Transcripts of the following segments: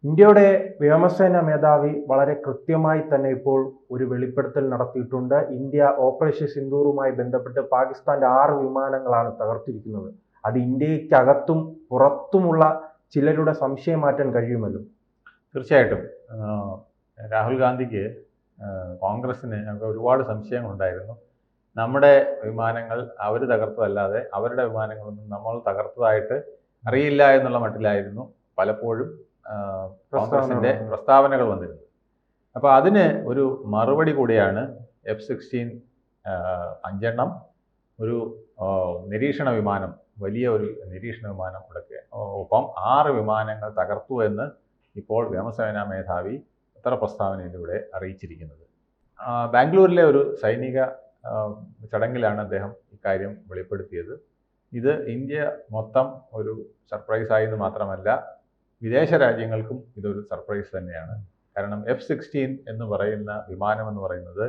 ഇന്ത്യയുടെ വ്യോമസേന മേധാവി വളരെ കൃത്യമായി തന്നെ ഇപ്പോൾ ഒരു വെളിപ്പെടുത്തൽ നടത്തിയിട്ടുണ്ട്. ഇന്ത്യ ഓപ്പറേഷൻ സിന്ദൂറുമായി ബന്ധപ്പെട്ട് പാകിസ്ഥാന്റെ 6 വിമാനങ്ങളാണ് തകർത്തിരിക്കുന്നത്. അത് ഇന്ത്യക്കകത്തും പുറത്തുമുള്ള ചിലരുടെ സംശയം മാറ്റാൻ കഴിയുമല്ലോ. തീർച്ചയായിട്ടും രാഹുൽ ഗാന്ധിക്ക് കോൺഗ്രസിന് ഒരുപാട് സംശയങ്ങളുണ്ടായിരുന്നു. നമ്മുടെ വിമാനങ്ങൾ അവർ തകർത്തതല്ലാതെ അവരുടെ വിമാനങ്ങളൊന്നും നമ്മൾ തകർത്തതായിട്ട് അറിയില്ല എന്നുള്ള മട്ടിലായിരുന്നു പലപ്പോഴും കോൺഗ്രസിന്റെ പ്രസ്താവനകൾ വന്നിരുന്നത്. അപ്പോൾ അതിന് ഒരു മറുപടി കൂടിയാണ് F-16 5 ഒരു നിരീക്ഷണ വിമാനം, വലിയ ഒരു നിരീക്ഷണ വിമാനം ഇവിടൊക്കെ ഒപ്പം 6 വിമാനങ്ങൾ തകർത്തു എന്ന് ഇപ്പോൾ വ്യോമസേനാ മേധാവി പത്രപ്രസ്താവനയിലൂടെ അറിയിച്ചിരിക്കുന്നത്. ബാംഗ്ലൂരിലെ ഒരു സൈനിക ചടങ്ങിലാണ് അദ്ദേഹം ഇക്കാര്യം വെളിപ്പെടുത്തിയത്. ഇത് ഇന്ത്യ മൊത്തം ഒരു സർപ്രൈസായി എന്ന് മാത്രമല്ല, വിദേശ രാജ്യങ്ങൾക്കും ഇതൊരു സർപ്രൈസ് തന്നെയാണ്. കാരണം F-16 എന്ന് പറയുന്ന വിമാനം എന്ന് പറയുന്നത്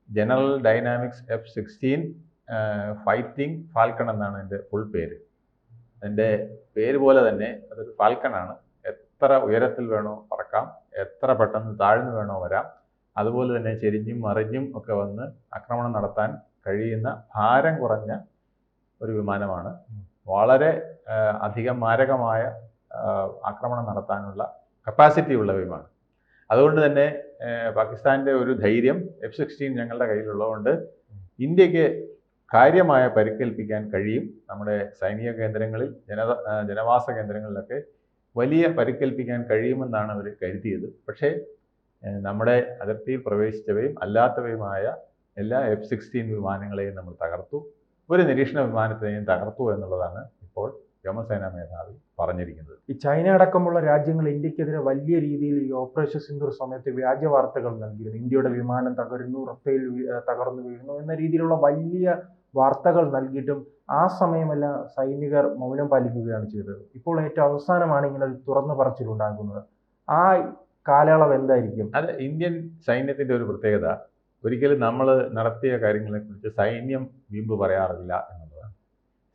general dynamics F-16 fighting falcon എന്നാണ് എൻ്റെ ഫുൾ പേര്. അതിൻ്റെ പേര് പോലെ തന്നെ അതൊരു ഫാൽക്കണാണ്. എത്ര ഉയരത്തിൽ വേണോ പറക്കാം, എത്ര പെട്ടെന്ന് താഴ്ന്നു വേണോ വരാം, അതുപോലെ തന്നെ ചെരിഞ്ഞും മറിഞ്ഞും ഒക്കെ വന്ന് ആക്രമണം നടത്താൻ കഴിയുന്ന ഭാരം കുറഞ്ഞ ഒരു വിമാനമാണ്. വളരെ അധികം മാരകമായ ആക്രമണം നടത്താനുള്ള കപ്പാസിറ്റി ഉള്ള വിമാനം. അതുകൊണ്ട് തന്നെ പാകിസ്ഥാൻ്റെ ഒരു ധൈര്യം F-16 ഞങ്ങളുടെ കയ്യിലുള്ളതുകൊണ്ട് ഇന്ത്യക്ക് കാര്യമായ പരിക്കേൽപ്പിക്കാൻ കഴിയും. നമ്മുടെ സൈനിക കേന്ദ്രങ്ങളിൽ, ജനവാസ കേന്ദ്രങ്ങളിലൊക്കെ വലിയ പരിക്കേൽപ്പിക്കാൻ കഴിയുമെന്നാണ് അവർ കരുതിയത്. പക്ഷേ നമ്മുടെ അതിർത്തിയിൽ പ്രവേശിച്ചവയും അല്ലാത്തവയുമായ എല്ലാ F-16 വിമാനങ്ങളെയും നമ്മൾ തകർത്തു. ഒരു നിരീക്ഷണ വിമാനത്തിനെയും തകർത്തു എന്നുള്ളതാണ് ഇപ്പോൾ വ്യോമസേനാ മേധാവി പറഞ്ഞിരിക്കുന്നത്. ഈ ചൈന അടക്കമുള്ള രാജ്യങ്ങൾ ഇന്ത്യക്കെതിരെ വലിയ രീതിയിൽ ഈ ഓപ്പറേഷൻ സിന്ദൂർ സമയത്ത് വ്യാജ വാർത്തകൾ നൽകിയിരുന്നു. ഇന്ത്യയുടെ വിമാനം തകരുന്നു, റഫേൽ തകർന്നു വീഴുന്നു എന്ന രീതിയിലുള്ള വലിയ വാർത്തകൾ നൽകിയിട്ടും ആ സമയമെല്ലാം സൈനികർ മൗനം പാലിക്കുകയാണ് ചെയ്തത്. ഇപ്പോൾ ഏറ്റവും അവസാനമാണ് ഇങ്ങനെ ഒരു തുറന്നു പറച്ചിലുണ്ടാകുന്നത്. ആ കാലയളവ് എന്തായിരിക്കും? അത് ഇന്ത്യൻ സൈന്യത്തിന്റെ ഒരു പ്രത്യേകത, ഒരിക്കലും നമ്മൾ നടത്തിയ കാര്യങ്ങളെക്കുറിച്ച് സൈന്യം വീമ്പ് പറയാറില്ല എന്നുള്ളതാണ്.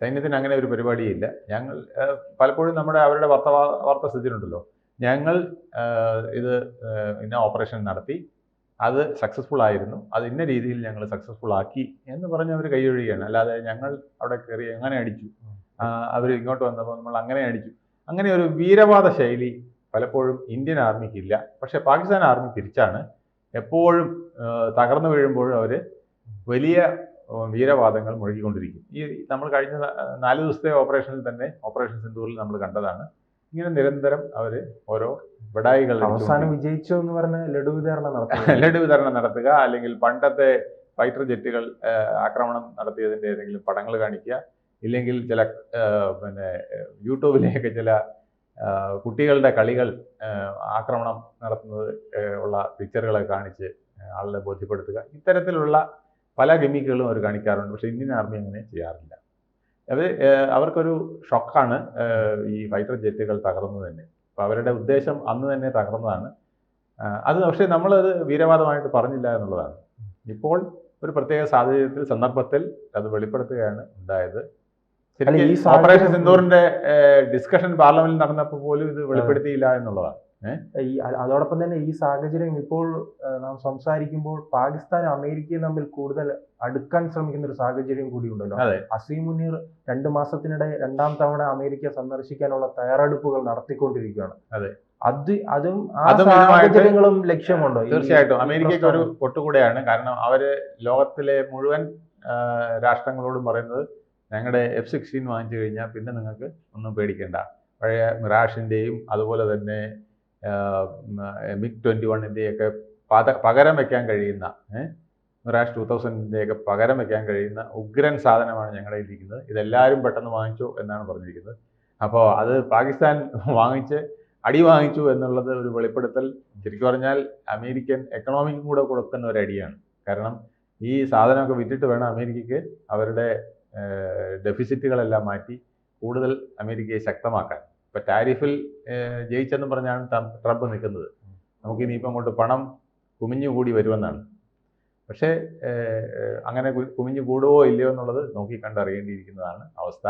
സൈന്യത്തിന് അങ്ങനെ ഒരു പരിപാടിയില്ല. ഞങ്ങൾ പലപ്പോഴും അവരുടെ വാർത്ത സ്ഥിതിയിലുണ്ടല്ലോ, ഞങ്ങൾ ഇത് ഇന്ന ഓപ്പറേഷൻ നടത്തി, അത് സക്സസ്ഫുൾ ആയിരുന്നു, അത് ഇന്ന രീതിയിൽ ഞങ്ങൾ സക്സസ്ഫുൾ ആക്കി എന്ന് പറഞ്ഞ് അവർ കൈയൊഴിയുകയാണ്. അല്ലാതെ ഞങ്ങൾ അവിടെ കയറി അങ്ങനെ അടിച്ചു, അവർ ഇങ്ങോട്ട് വന്നപ്പോൾ നമ്മൾ അങ്ങനെ അടിച്ചു, അങ്ങനെ ഒരു വീരവാദ ശൈലി പലപ്പോഴും ഇന്ത്യൻ ആർമിക്കില്ല. പക്ഷേ പാകിസ്ഥാൻ ആർമി തിരിച്ചാണ്. എപ്പോഴും തകർന്നു വീഴുമ്പോഴും അവർ വലിയ വീരവാദങ്ങൾ മുഴക്കിക്കൊണ്ടിരിക്കും. ഈ നമ്മൾ കഴിഞ്ഞ 4 ദിവസത്തെ ഓപ്പറേഷനിൽ തന്നെ, ഓപ്പറേഷൻ സിന്ദൂറിൽ നമ്മൾ കണ്ടതാണ്. ഇങ്ങനെ നിരന്തരം അവർ ഓരോ വിടായികൾ അവസാനം വിജയിച്ചു എന്ന് പറഞ്ഞ ലഡു വിതരണം നടത്തുക, അല്ലെങ്കിൽ പണ്ടത്തെ ഫൈറ്റർ ജെറ്റുകൾ ആക്രമണം നടത്തിയതിൻ്റെ ഏതെങ്കിലും പടങ്ങൾ കാണിക്കുക, ഇല്ലെങ്കിൽ ചില യൂട്യൂബിലേക്ക് ചില കുട്ടികളുടെ കളികൾ ആക്രമണം നടത്തുന്നത് ഉള്ള പിക്ചറുകളൊക്കെ കാണിച്ച് ആളെ ബോധ്യപ്പെടുത്തുക. ഇത്തരത്തിലുള്ള പല ഗിമ്മിക്കുകളും അവർ കാണിക്കാറുണ്ട്. പക്ഷേ ഇന്ത്യൻ ആർമി അങ്ങനെ ചെയ്യാറില്ല. അവർക്കൊരു ഷോക്കാണ് ഈ ഫൈറ്റർ ജെറ്റുകൾ തകർന്നു തന്നെ. അപ്പോൾ അവരുടെ ഉദ്ദേശം അന്ന് തന്നെ തകർന്നതാണ്. അത് പക്ഷേ നമ്മളത് വീരവാദമായിട്ട് പറഞ്ഞില്ല എന്നുള്ളതാണ്. ഇപ്പോൾ ഒരു പ്രത്യേക സന്ദർഭത്തിൽ അത് വെളിപ്പെടുത്തുകയാണ് ഉണ്ടായത്. ഓപ്പറേഷൻ സിന്ദൂറിന്റെ ഡിസ്കഷൻ പാർലമെന്റിൽ നടന്നപ്പോൾ പോലും ഇത് വെളിപ്പെടുത്തിയില്ല എന്നുള്ളതാണ്. അതോടൊപ്പം തന്നെ ഈ സാഹചര്യം ഇപ്പോൾ നാം സംസാരിക്കുമ്പോൾ പാകിസ്ഥാനും അമേരിക്കയും തമ്മിൽ കൂടുതൽ അടുക്കാൻ ശ്രമിക്കുന്ന ഒരു സാഹചര്യം കൂടി ഉണ്ടല്ലോ. അസീം മുനീർ 2 മാസത്തിനിടെ 2ാം തവണ അമേരിക്ക സന്ദർശിക്കാനുള്ള തയ്യാറെടുപ്പുകൾ നടത്തിക്കൊണ്ടിരിക്കുകയാണ്. അതും ആ സാഹചര്യങ്ങളും ലക്ഷ്യമുണ്ടോ? തീർച്ചയായിട്ടും അമേരിക്കയ്ക്ക് ഒരു പൊട്ടുകൂടെയാണ്. കാരണം അവര് ലോകത്തിലെ മുഴുവൻ രാഷ്ട്രങ്ങളോടും പറയുന്നത്, ഞങ്ങളുടെ F-16 വാങ്ങിച്ചു കഴിഞ്ഞാൽ പിന്നെ നിങ്ങൾക്ക് ഒന്നും പേടിക്കേണ്ട. പഴയ മിറാഷിൻ്റെയും അതുപോലെ തന്നെ MiG-21 പകരം വയ്ക്കാൻ കഴിയുന്ന, മിറാഷ് 2000 പകരം വയ്ക്കാൻ കഴിയുന്ന ഉഗ്രൻ സാധനമാണ് ഞങ്ങളുടെ ഇരിക്കുന്നത്. ഇതെല്ലാവരും പെട്ടെന്ന് വാങ്ങിച്ചു എന്നാണ് പറഞ്ഞിരിക്കുന്നത്. അപ്പോൾ അത് പാകിസ്ഥാൻ അടി വാങ്ങിച്ചു എന്നുള്ളത് ഒരു വെളിപ്പെടുത്തൽ. ശരിക്കും പറഞ്ഞാൽ അമേരിക്കൻ എക്കണോമിക്കും കൂടെ കൊടുക്കുന്ന ഒരു അടിയാണ്. കാരണം ഈ സാധനമൊക്കെ വിറ്റിട്ട് വേണം അമേരിക്കയ്ക്ക് അവരുടെ ഡെഫിസിറ്റുകളെല്ലാം മാറ്റി കൂടുതൽ അമേരിക്കയെ ശക്തമാക്കാൻ. ഇപ്പം ടാരിഫിൽ ജയിച്ചെന്ന് പറഞ്ഞാണ് ട്രംപ് നിൽക്കുന്നത്. നമുക്കിനിയിപ്പം അങ്ങോട്ട് പണം കുമിഞ്ഞുകൂടി വരുമെന്നാണ്. പക്ഷേ അങ്ങനെ കുമിഞ്ഞു കൂടുവോ ഇല്ലയോ എന്നുള്ളത് നോക്കിക്കണ്ടറിയേണ്ടിയിരിക്കുന്നതാണ് അവസ്ഥ.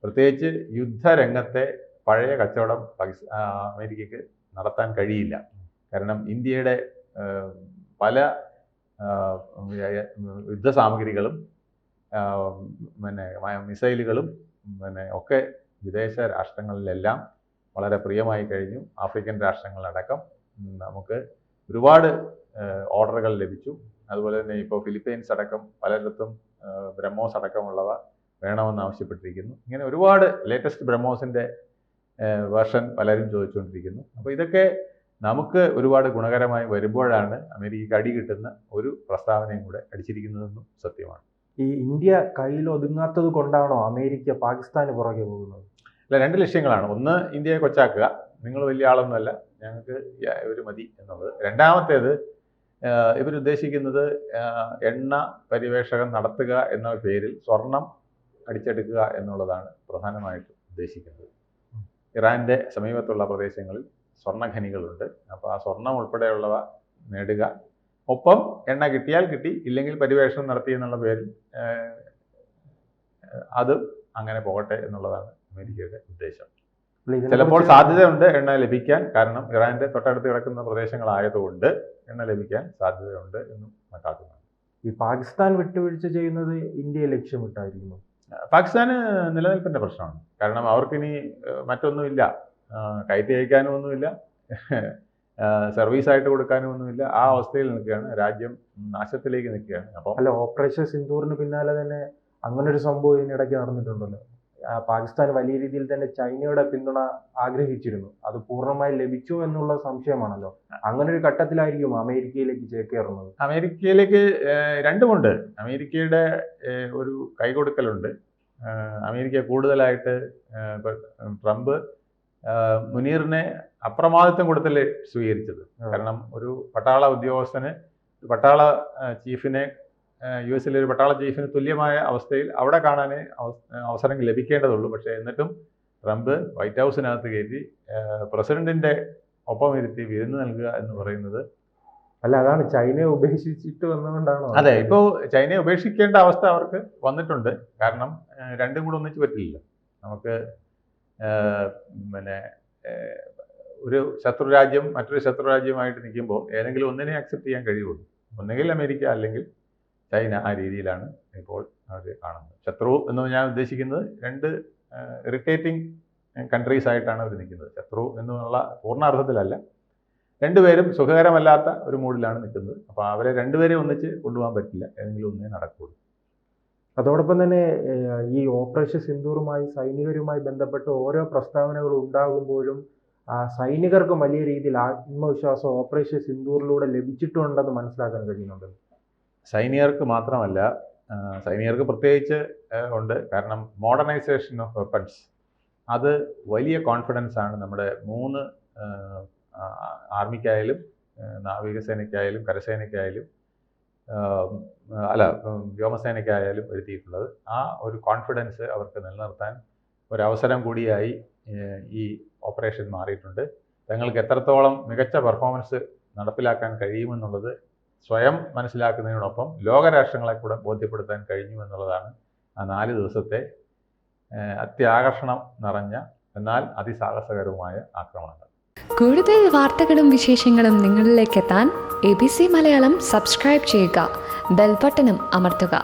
പ്രത്യേകിച്ച് യുദ്ധരംഗത്തെ പഴയ കച്ചവടം അമേരിക്കക്ക് നടത്താൻ കഴിയില്ല. കാരണം ഇന്ത്യയുടെ പല യുദ്ധസാമഗ്രികളും പിന്നെ മിസൈലുകളും ഒക്കെ വിദേശ രാഷ്ട്രങ്ങളിലെല്ലാം വളരെ പ്രിയമായി കഴിഞ്ഞു. ആഫ്രിക്കൻ രാഷ്ട്രങ്ങളിലടക്കം നമുക്ക് ഒരുപാട് ഓർഡറുകൾ ലഭിച്ചു. അതുപോലെ തന്നെ ഇപ്പോൾ ഫിലിപ്പൈൻസ് അടക്കം പലയിടത്തും ബ്രഹ്മോസ് അടക്കമുള്ളവ വേണമെന്ന് ആവശ്യപ്പെട്ടിരിക്കുന്നു. ഇങ്ങനെ ഒരുപാട് ലേറ്റസ്റ്റ് ബ്രഹ്മോസിൻ്റെ വേർഷൻ പലരും ചോദിച്ചുകൊണ്ടിരിക്കുന്നു. അപ്പോൾ ഇതൊക്കെ നമുക്ക് ഒരുപാട് ഗുണകരമായി വരുമ്പോഴാണ് അമേരിക്കയ്ക്ക് അടി കിട്ടുന്ന ഒരു പ്രസ്താവനയും കൂടെ അടിച്ചിരിക്കുന്നതെന്നും സത്യമാണ്. ഈ ഇന്ത്യ കയ്യിൽ ഒതുങ്ങാത്തത് കൊണ്ടാണോ അമേരിക്ക പാകിസ്ഥാന് പുറകെ പോകുന്നത്? അല്ല, 2 ലക്ഷ്യങ്ങളാണ്. ഒന്ന്, ഇന്ത്യയെ കൊച്ചാക്കുക, നിങ്ങൾ വലിയ ആളൊന്നുമല്ല, ഞങ്ങൾക്ക് ഇവർ മതി എന്നുള്ളത്. രണ്ടാമത്തേത്, ഇവരുദ്ദേശിക്കുന്നത് എണ്ണ പരിവേഷകം നടത്തുക എന്ന പേരിൽ സ്വർണം അടിച്ചെടുക്കുക എന്നുള്ളതാണ് പ്രധാനമായിട്ടും ഉദ്ദേശിക്കുന്നത്. ഇറാൻ്റെ സമീപത്തുള്ള പ്രദേശങ്ങളിൽ സ്വർണ്ണഖനികളുണ്ട്. അപ്പോൾ ആ സ്വർണം ഉൾപ്പെടെയുള്ളവ നേടുക, ഒപ്പം എണ്ണ കിട്ടിയാൽ കിട്ടി, ഇല്ലെങ്കിൽ പരിവേഷണം നടത്തി എന്നുള്ള പേരിൽ അത് അങ്ങനെ പോകട്ടെ എന്നുള്ളതാണ് അമേരിക്കയുടെ ഉദ്ദേശം. ചിലപ്പോൾ സാധ്യതയുണ്ട് എണ്ണ ലഭിക്കാൻ, കാരണം ഇറാന്റെ തൊട്ടടുത്ത് കിടക്കുന്ന പ്രദേശങ്ങളായതുകൊണ്ട് എണ്ണ ലഭിക്കാൻ സാധ്യതയുണ്ട് എന്നും കണക്കാക്കുന്നു. ഈ പാകിസ്ഥാൻ വിട്ടുവീഴ്ച ചെയ്യുന്നത് ഇന്ത്യയെ ലക്ഷ്യമിട്ടായിരിക്കുന്നു. പാകിസ്ഥാന് നിലനിൽപ്പിന്റെ പ്രശ്നമാണ്. കാരണം അവർക്കിനി മറ്റൊന്നുമില്ല, കയറ്റി അയക്കാനും ഒന്നുമില്ല, സർവീസായിട്ട് കൊടുക്കാനും ഒന്നുമില്ല. ആ അവസ്ഥയിൽ നിൽക്കുകയാണ്, രാജ്യം നാശത്തിലേക്ക് നിൽക്കുകയാണ്. അപ്പോൾ അല്ല, ഓപ്പറേഷൻ സിന്ദൂറിന് പിന്നാലെ തന്നെ അങ്ങനൊരു സംഭവം ഇതിനിടയ്ക്ക് നടന്നിട്ടുണ്ടല്ലോ. പാകിസ്ഥാൻ വലിയ രീതിയിൽ തന്നെ ചൈനയുടെ പിന്തുണ ആഗ്രഹിച്ചിരുന്നു. അത് പൂർണ്ണമായി ലഭിച്ചു എന്നുള്ള സംശയമാണല്ലോ. അങ്ങനെ ഒരു ഘട്ടത്തിലായിരിക്കും അമേരിക്കയിലേക്ക് ചേക്കേറുന്നത്. അമേരിക്കയിലേക്ക് രണ്ടുമുണ്ട്. അമേരിക്കയുടെ ഒരു കൈകൊടുക്കലുണ്ട്. അമേരിക്ക കൂടുതലായിട്ട് ട്രംപ് മുനീറിനെ അപ്രമാദിത്വം കൊടുത്തല്ലേ സ്വീകരിച്ചത്. കാരണം ഒരു പട്ടാള ഉദ്യോഗസ്ഥന്, പട്ടാള ചീഫിനെ, യു എസിലെ ഒരു പട്ടാള ചീഫിന് തുല്യമായ അവസ്ഥയിൽ അവിടെ കാണാനേ അവസരം ലഭിക്കേണ്ടതുള്ളൂ. പക്ഷേ എന്നിട്ടും ട്രംപ് വൈറ്റ് ഹൗസിനകത്ത് കയറ്റി പ്രസിഡന്റിന്റെ ഒപ്പം ഇരുത്തി വിരുന്ന് നൽകുക എന്ന് പറയുന്നത്. അല്ല, അതാണ് ചൈനയെ ഉപേക്ഷിച്ചിട്ട് വന്നുകൊണ്ടാണോ? അതെ, ഇപ്പോൾ ചൈനയെ ഉപേക്ഷിക്കേണ്ട അവസ്ഥ അവർക്ക് വന്നിട്ടുണ്ട്. കാരണം രണ്ടും കൂടെ ഒന്നിച്ച് പറ്റില്ല. നമുക്ക് പിന്നെ ഒരു ശത്രുരാജ്യം മറ്റൊരു ശത്രുരാജ്യമായിട്ട് നിൽക്കുമ്പോൾ ഏതെങ്കിലും ഒന്നിനെ അക്സെപ്റ്റ് ചെയ്യാൻ കഴിയുള്ളൂ. ഒന്നുകിൽ അമേരിക്ക, അല്ലെങ്കിൽ ചൈന. ആ രീതിയിലാണ് ഇപ്പോൾ അവർ കാണുന്നത്. ശത്രു എന്ന് ഞാൻ ഉദ്ദേശിക്കുന്നത് 2 ഇറിറ്റേറ്റിംഗ് കൺട്രീസ് ആയിട്ടാണ് അവർ നിൽക്കുന്നത്. ശത്രു എന്നുള്ള പൂർണ്ണാർത്ഥത്തിലല്ല, രണ്ടുപേരും സുഖകരമല്ലാത്ത ഒരു മൂഡിലാണ് നിൽക്കുന്നത്. അപ്പോൾ അവരെ രണ്ടുപേരെയും ഒന്നിച്ച് കൊണ്ടുപോകാൻ പറ്റില്ല, ഏതെങ്കിലും ഒന്നേ നടക്കുകയുള്ളൂ. അതോടൊപ്പം തന്നെ ഈ ഓപ്പറേഷൻ സിന്ദൂറുമായി സൈനികരുമായി ബന്ധപ്പെട്ട് ഓരോ പ്രസ്താവനകൾ ഉണ്ടാകുമ്പോഴും സൈനികർക്കും വലിയ രീതിയിൽ ആത്മവിശ്വാസം ഓപ്പറേഷൻ സിന്ദൂറിലൂടെ ലഭിച്ചിട്ടുണ്ടെന്ന് മനസ്സിലാക്കാൻ കഴിയുന്നുണ്ട്. സൈനികർക്ക് മാത്രമല്ല, സൈനികർക്ക് പ്രത്യേകിച്ച് ഉണ്ട്. കാരണം മോഡേണൈസേഷൻ ഓഫ് വെപ്പൺസ്, അത് വലിയ കോൺഫിഡൻസ് ആണ് നമ്മുടെ 3 ആർമിക്കായാലും നാവികസേനയ്ക്കായാലും കരസേനയ്ക്കായാലും വ്യോമസേനയ്ക്കായാലും വരുത്തിയിട്ടുള്ളത്. ആ ഒരു കോൺഫിഡൻസ് അവർക്ക് നിലനിർത്താൻ ഒരവസരം കൂടിയായി ഈ ഓപ്പറേഷൻ മാറിയിട്ടുണ്ട്. തങ്ങൾക്ക് എത്രത്തോളം മികച്ച പെർഫോമൻസ് നടപ്പിലാക്കാൻ കഴിയുമെന്നുള്ളത് സ്വയം മനസ്സിലാക്കുന്നതിനോടൊപ്പം ലോകരാഷ്ട്രങ്ങളെ കൂടെ ബോധ്യപ്പെടുത്താൻ കഴിഞ്ഞു എന്നുള്ളതാണ് ആ 4 ദിവസത്തെ അത്യാകർഷണം നിറഞ്ഞ എന്നാൽ അതിസാഹസകരവുമായ ആക്രമണങ്ങൾ. കൂടുതൽ വാർത്തകളും വിശേഷങ്ങളും നിങ്ങളിലേക്ക് എത്താൻ ABC മലയാളം സബ്സ്ക്രൈബ് ചെയ്യുക, ബെൽ ബട്ടണും അമർത്തുക.